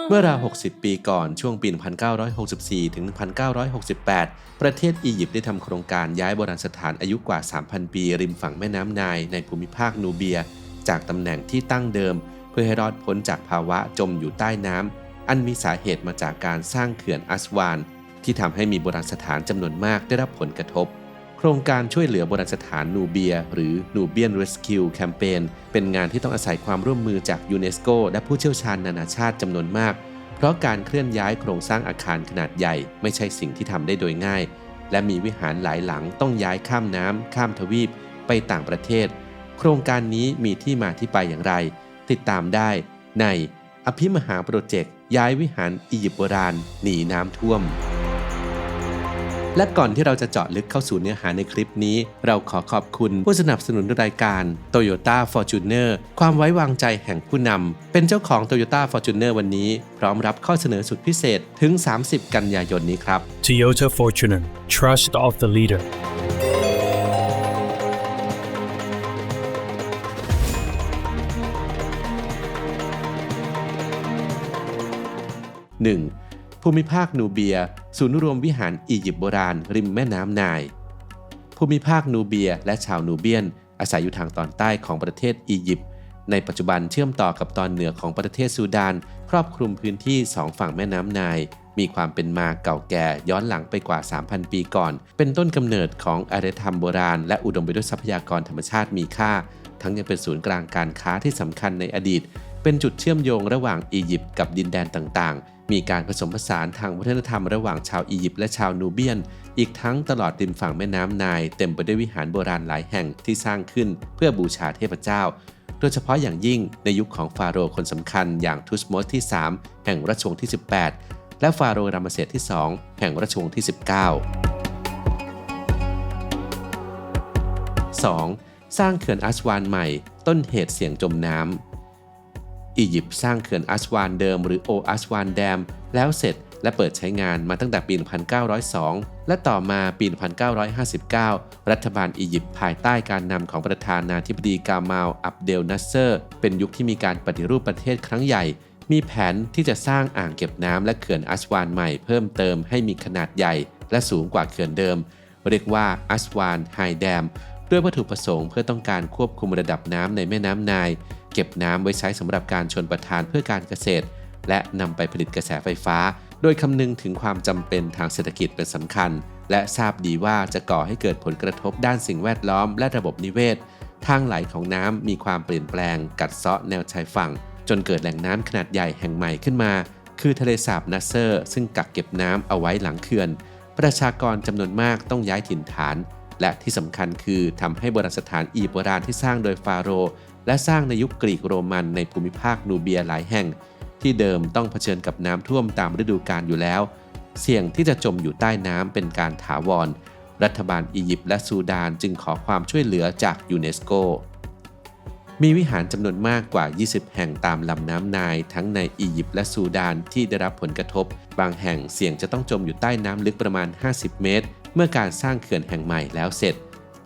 เมื่อราว60 ปีก่อนช่วงปี 1964 ถึง 1968 ประเทศอียิปต์ได้ทำโครงการย้ายโบราณสถานอายุกว่า 3,000 ปีริมฝั่งแม่น้ำไนล์ในภูมิภาคนูเบียจากตำแหน่งที่ตั้งเดิมเพื่อให้รอดพ้นจากภาวะจมอยู่ใต้น้ำอันมีสาเหตุมาจากการสร้างเขื่อนอัสวานที่ทำให้มีโบราณสถานจำนวนมากได้รับผลกระทบโครงการช่วยเหลือโบราณสถานนูเบียหรือ Nubian Rescue Campaign เป็นงานที่ต้องอาศัยความร่วมมือจากยูเนสโกและผู้เชี่ยวชาญนานาชาติจำนวนมากเพราะการเคลื่อนย้ายโครงสร้างอาคารขนาดใหญ่ไม่ใช่สิ่งที่ทำได้โดยง่ายและมีวิหารหลายหลังต้องย้ายข้ามน้ำข้ามทวีปไปต่างประเทศโครงการนี้มีที่มาที่ไปอย่างไรติดตามได้ในอภิมหาโปรเจกต์ย้ายวิหารอียิปต์โบราณหนีน้ำท่วมและก่อนที่เราจะเจาะลึกเข้าสู่เนื้อหาในคลิปนี้เราขอขอบคุณผู้สนับสนุนรายการ Toyota Fortuner ความไว้วางใจแห่งผู้นำเป็นเจ้าของ Toyota Fortuner วันนี้พร้อมรับข้อเสนอสุดพิเศษถึง 30 กันยายนนี้ครับ Toyota Fortuner, trust of the leader. 1. ภูมิภาคนูเบียศูนย์รวมวิหารอียิปต์โบราณริมแม่น้ำไนล์ภูมิภาคนูเบียและชาวนูเบียนอาศัยอยู่ทางตอนใต้ของประเทศอียิปต์ในปัจจุบันเชื่อมต่อกับตอนเหนือของประเทศซูดานครอบคลุมพื้นที่2ฝั่งแม่น้ำไนล์มีความเป็นมาเก่าแก่ย้อนหลังไปกว่า 3,000 ปีก่อนเป็นต้นกำเนิดของอารยธรรมโบราณและอุดมไปด้วยทรัพยากรธรรมชาติมีค่าทั้งยังเป็นศูนย์กลางการค้าที่สำคัญในอดีตเป็นจุดเชื่อมโยงระหว่างอียิปต์กับดินแดนต่างๆมีการผสมผสานทางวัฒนธรรมระหว่างชาวอียิปต์และชาวนูเบียนอีกทั้งตลอดริมฝั่งแม่น้ำไนล์เต็มไปด้วยวิหารโบราณหลายแห่งที่สร้างขึ้นเพื่อบูชาเทพเจ้าโดยเฉพาะอย่างยิ่งในยุคของฟาโรห์คนสำคัญอย่างทุตโมสที่ 3 แห่งราชวงศ์ที่ 18 และฟาโรห์รามเสสที่ 2 แห่งราชวงศ์ที่ 19 2. สร้างเขื่อนอัสวานใหม่ต้นเหตุเสี่ยงจมน้ำอียิปต์สร้างเขื่อนอัสวานเดิมหรือโออัสวานแดมแล้วเสร็จและเปิดใช้งานมาตั้งแต่ปี 1902 และต่อมาปี 1959 รัฐบาลอียิปต์ภายใต้การนำของประธานาธิบดีกามาล อับเดล นัสเซอร์เป็นยุคที่มีการปฏิรูปประเทศครั้งใหญ่มีแผนที่จะสร้างอ่างเก็บน้ำและเขื่อนอัสวานใหม่เพิ่มเติมให้มีขนาดใหญ่และสูงกว่าเขื่อนเดิมเรียกว่าอัสวานไฮแดมด้วยวัตถุประสงค์เพื่อต้องการควบคุมระดับน้ำในแม่น้ำไนล์เก็บน้ำไว้ใช้สำหรับการชลประทานเพื่อการเกษตรและนำไปผลิตกระแสไฟฟ้าโดยคำนึงถึงความจำเป็นทางเศรษฐกิจเป็นสำคัญและทราบดีว่าจะก่อให้เกิดผลกระทบด้านสิ่งแวดล้อมและระบบนิเวศทางไหลของน้ำมีความเปลี่ยนแปลงกัดเซาะแนวชายฝั่งจนเกิดแหล่งน้ำขนาดใหญ่แห่งใหม่ขึ้นมาคือทะเลสาบนัสเซอร์ซึ่งกักเก็บน้ำเอาไว้หลังเขื่อนประชากรจำนวนมากต้องย้ายถิ่นฐานและที่สำคัญคือทำให้โบราณสถานอียิปต์โบราณที่สร้างโดยฟาโรห์และสร้างในยุคกรีกโรมันในภูมิภาคนูเบียหลายแห่งที่เดิมต้องเผชิญกับน้ำท่วมตามฤดูกาลอยู่แล้วเสี่ยงที่จะจมอยู่ใต้น้ำเป็นการถาวรรัฐบาลอียิปต์และซูดานจึงขอความช่วยเหลือจากยูเนสโกมีวิหารจำนวนมากกว่า 20 แห่งตามลำน้ำไนล์ทั้งในอียิปต์และซูดานที่ได้รับผลกระทบบางแห่งเสี่ยงจะต้องจมอยู่ใต้น้ำลึกประมาณ 50 เมตรเมื่อการสร้างเขื่อนแห่งใหม่แล้วเสร็จ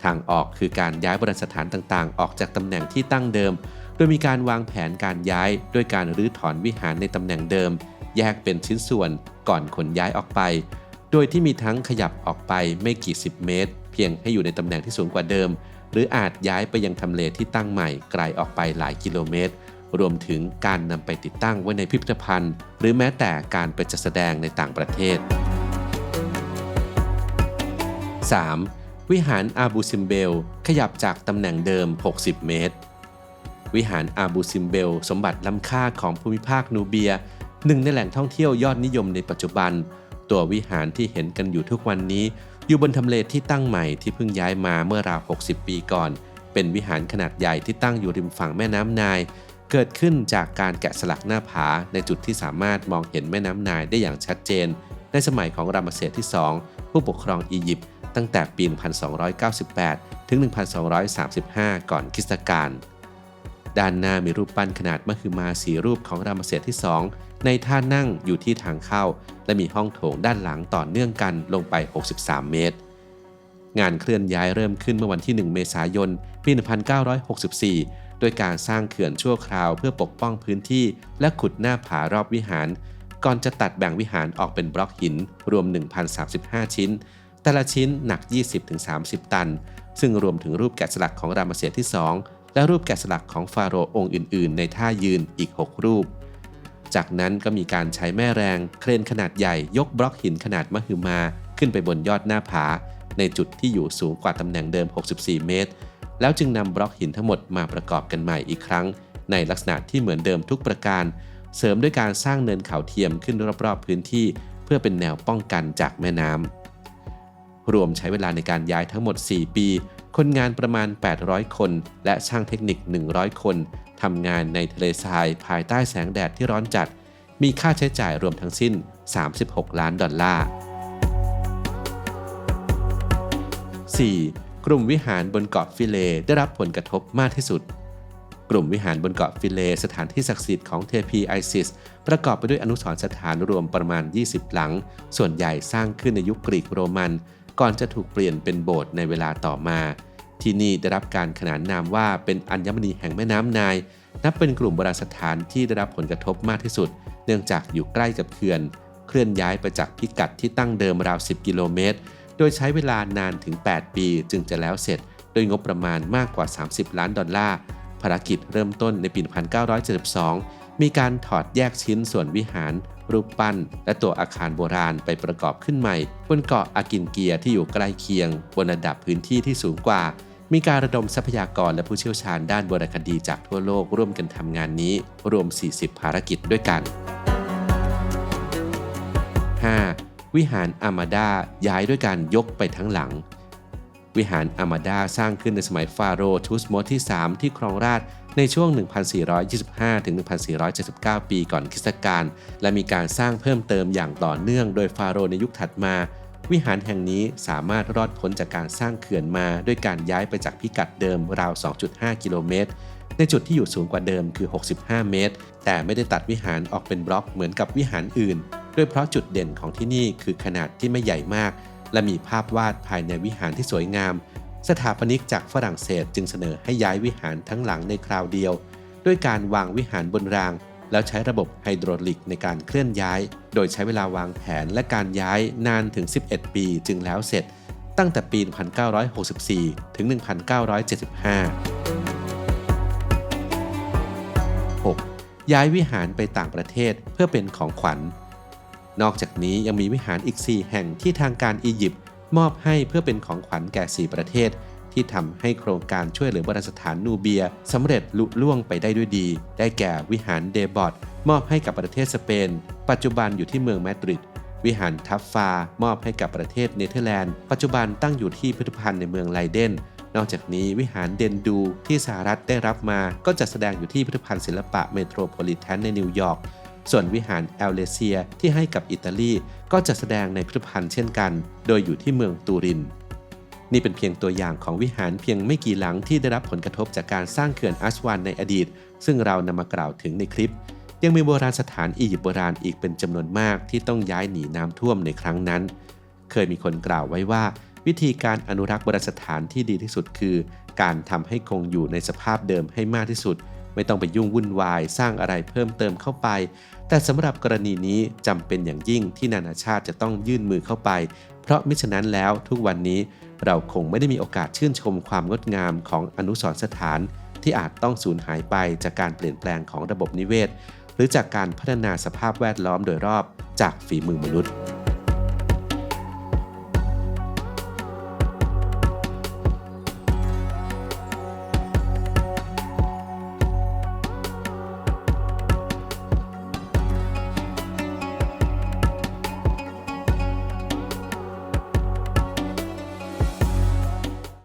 ทางออกคือการย้ายโบราณสถานต่างๆออกจากตำแหน่งที่ตั้งเดิมโดยมีการวางแผนการย้ายด้วยการรื้อถอนวิหารในตำแหน่งเดิมแยกเป็นชิ้นส่วนก่อนขนย้ายออกไปโดยที่มีทั้งขยับออกไปไม่กี่สิบเมตรเพียงให้อยู่ในตำแหน่งที่สูงกว่าเดิมหรืออาจย้ายไปยังทำเลที่ตั้งใหม่ไกลออกไปหลายกิโลเมตรรวมถึงการนำไปติดตั้งไว้ในพิพิธภัณฑ์หรือแม้แต่การไปจัดแสดงในต่างประเทศ 3. วิหารอาบูซิมเบลขยับจากตำแหน่งเดิม60 เมตรวิหารอาบูซิมเบลสมบัติล้ำค่าของภูมิภาคนูเบียหนึ่งในแหล่งท่องเที่ยวยอดนิยมในปัจจุบันตัววิหารที่เห็นกันอยู่ทุกวันนี้อยู่บนทำเลที่ตั้งใหม่ที่เพิ่งย้ายมาเมื่อราว60 ปีก่อนเป็นวิหารขนาดใหญ่ที่ตั้งอยู่ริมฝั่งแม่น้ำไนล์เกิดขึ้นจากการแกะสลักหน้าผาในจุดที่สามารถมองเห็นแม่น้ำไนล์ได้อย่างชัดเจนในสมัยของรามเสสที่ 2ผู้ปกครองอียิปต์ตั้งแต่ปี 1298 ถึง 1235 ก่อนคริสตกาลด้านหน้ามีรูปปั้นขนาดมหึมา4 รูปของรามเสสที่ 2ในท่านั่งอยู่ที่ทางเข้าและมีห้องโถงด้านหลังต่อเนื่องกันลงไป63 เมตรงานเคลื่อนย้ายเริ่มขึ้นเมื่อวันที่ 1 เมษายน ปี 1964 โดยการสร้างเขื่อนชั่วคราวเพื่อปกป้องพื้นที่และขุดหน้าผารอบวิหารก่อนจะตัดแบ่งวิหารออกเป็นบล็อกหินรวม 1,035 ชิ้นแต่ละชิ้นหนัก 20-30 ตันซึ่งรวมถึงรูปแกะสลักของรามเสสที่ 2และรูปแกะสลักของฟาโรห์องค์อื่นๆในท่ายืนอีก 6 รูปจากนั้นก็มีการใช้แม่แรงเครนขนาดใหญ่ยกบล็อกหินขนาดมหึมาขึ้นไปบนยอดหน้าผาในจุดที่อยู่สูงกว่าตำแหน่งเดิม 64 เมตรแล้วจึงนำบล็อกหินทั้งหมดมาประกอบกันใหม่อีกครั้งในลักษณะที่เหมือนเดิมทุกประการเสริมด้วยการสร้างเนินเขาเทียมขึ้นรอบๆพื้นที่เพื่อเป็นแนวป้องกันจากแม่น้ำรวมใช้เวลาในการย้ายทั้งหมด 4 ปีคนงานประมาณ 800 คนและช่างเทคนิค 100 คนทำงานในทะเลทรายภายใต้แสงแดดที่ร้อนจัดมีค่าใช้จ่ายรวมทั้งสิ้น$36 ล้าน4. กลุ่มวิหารบนเกาะฟิเลได้รับผลกระทบมากที่สุดกลุ่มวิหารบนเกาะฟิเลสถานที่ศักดิ์สิทธิ์ของเทพีไอซิสประกอบไปด้วยอนุสรณ์สถานรวมประมาณ 20 หลังส่วนใหญ่สร้างขึ้นในยุคกรีกโรมันก่อนจะถูกเปลี่ยนเป็นโบสถ์ในเวลาต่อมาที่นี่ได้รับการขนานนามว่าเป็นอัญมณีแห่งแม่น้ำไนล์นับเป็นกลุ่มโบราณสถานที่ได้รับผลกระทบมากที่สุดเนื่องจากอยู่ใกล้กับเขื่อนเคลื่อนย้ายไปจากพิกัดที่ตั้งเดิมราว 10 กิโลเมตรโดยใช้เวลานานถึง 8 ปีจึงจะแล้วเสร็จโดยงบประมาณมากกว่า$30 ล้านภารกิจเริ่มต้นในปี 1972 มีการถอดแยกชิ้นส่วนวิหารรูปปั้นและตัวอาคารโบราณไปประกอบขึ้นใหม่บนเกาะอากินเกียที่อยู่ใกล้เคียงบนระดับพื้นที่ที่สูงกว่ามีการระดมทรัพยากรและผู้เชี่ยวชาญด้านโบราณคดีจากทั่วโลกร่วมกันทำงานนี้รวม 40 ภารกิจด้วยกัน 5. วิหารอามาดาย้ายด้วยการยกไปทั้งหลังวิหารอามาดาสร้างขึ้นในสมัยฟาโรห์ทูตมอสที่ 3 ที่ครองราชย์ในช่วง 1425 ถึง 1479 ปีก่อนคริสตกาลและมีการสร้างเพิ่มเติมอย่างต่อเนื่องโดยฟาโรห์ในยุคถัดมาวิหารแห่งนี้สามารถรอดพ้นจากการสร้างเขื่อนมาด้วยการย้ายไปจากพิกัดเดิมราว 2.5 กิโลเมตรในจุดที่อยู่สูงกว่าเดิมคือ 65 เมตรแต่ไม่ได้ตัดวิหารออกเป็นบล็อกเหมือนกับวิหารอื่นโดยเพราะจุดเด่นของที่นี่คือขนาดที่ไม่ใหญ่มากและมีภาพวาดภายในวิหารที่สวยงามสถาปนิกจากฝรั่งเศสจึงเสนอให้ย้ายวิหารทั้งหลังในคราวเดียวด้วยการวางวิหารบนรางแล้วใช้ระบบไฮดรอลิกในการเคลื่อนย้ายโดยใช้เวลาวางแผนและการย้ายนานถึง 11 ปีจึงแล้วเสร็จตั้งแต่ปี 1964 ถึง 1975 6. ย้ายวิหารไปต่างประเทศเพื่อเป็นของขวัญนอกจากนี้ยังมีวิหารอีก 4 แห่งที่ทางการอียิปต์มอบให้เพื่อเป็นของขวัญแก่ 4 ประเทศที่ทำให้โครงการช่วยเหลือโบราณสถานนูเบียสำเร็จลุล่วงไปได้ด้วยดีได้แก่วิหารเดบอตมอบให้กับประเทศสเปนปัจจุบันอยู่ที่เมืองมาดริดวิหารทัฟฟามอบให้กับประเทศเนเธอร์แลนด์ปัจจุบันตั้งอยู่ที่พิพิธภัณฑ์ในเมืองไลเดนนอกจากนี้วิหารเดนดูที่สหรัฐได้รับมาก็จะแสดงอยู่ที่พิพิธภัณฑ์ศิลปะเมโทรโพลิแทนในนิวยอร์กส่วนวิหารแอลเลเซียที่ให้กับอิตาลีก็จะแสดงในพิพิธภัณฑ์เช่นกันโดยอยู่ที่เมืองตูรินนี่เป็นเพียงตัวอย่างของวิหารเพียงไม่กี่หลังที่ได้รับผลกระทบจากการสร้างเขื่อนอัสวานในอดีตซึ่งเรานำมากล่าวถึงในคลิปยังมีโบราณสถานอียิปต์โบราณอีกเป็นจำนวนมากที่ต้องย้ายหนีน้ำท่วมในครั้งนั้นเคยมีคนกล่าวไว้ว่าวิธีการอนุรักษ์โบราณสถานที่ดีที่สุดคือการทำให้คงอยู่ในสภาพเดิมให้มากที่สุดไม่ต้องไปยุ่งวุ่นวายสร้างอะไรเพิ่มเติมเข้าไปแต่สำหรับกรณีนี้จำเป็นอย่างยิ่งที่นานาชาติจะต้องยื่นมือเข้าไปเพราะมิฉะนั้นแล้วทุกวันนี้เราคงไม่ได้มีโอกาสชื่นชมความงดงามของอนุสรณ์สถานที่อาจต้องสูญหายไปจากการเปลี่ยนแปลงของระบบนิเวศหรือจากการพัฒนาสภาพแวดล้อมโดยรอบจากฝีมือมนุษย์